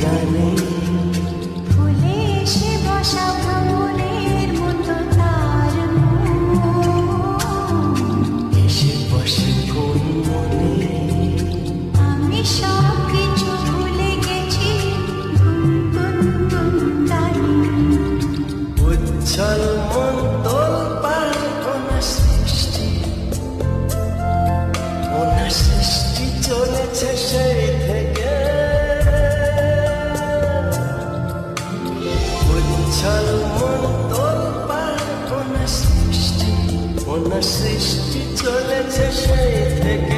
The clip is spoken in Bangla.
গানে ফুলে এসে বসা ভ্রমণের মতো তার এসে বসে কোন মনে আমি সব কিছু ভুলে গেছি গুনগুন গানে উচ্ছল মন তোল পার কোন সৃষ্টি চলেছে সেই থেকে উচ্ছল মন তোল পার কোন সৃষ্টি চলেছে সেই থেকে